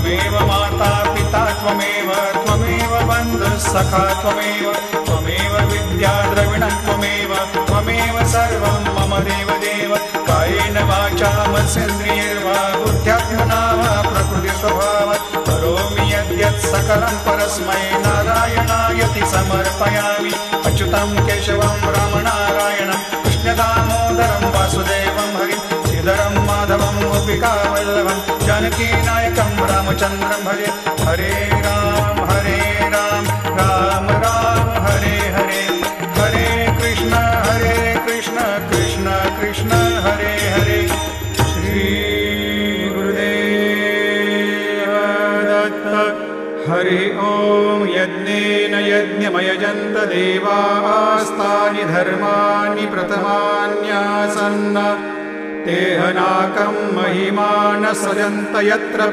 त्वमेव माता पिता त्वमेव बन्धुः सखा त्वमेव विद्या द्रविणं त्वमेव सर्वं मम देवदेव कायेन वाचा मनसेन्द्रियैर्वा बुद्ध्यात्मना वा प्रकृतिस्वभावात् करोमि यद्यत् सकलं परस्मै नारायणायति समर्पयामि अच्युतं केशवं रामनारायणं कृष्णदामोदरं वासुदेवं हरिं श्रीधरं माधवं गोपिकावल्लभं जानकीनायकं रामचन्द्रं भजे हरे राम राम राम हरे हरे हरे कृष्ण कृष्ण कृष्ण हरे हरे श्री गुरुदेव दत्त हरि ओम यज्ञेन यज्ञमयजन्त देवास्तानि धर्माणि प्रथमान्यासन्न तेहनाकं महिमा न सजन्त यत्र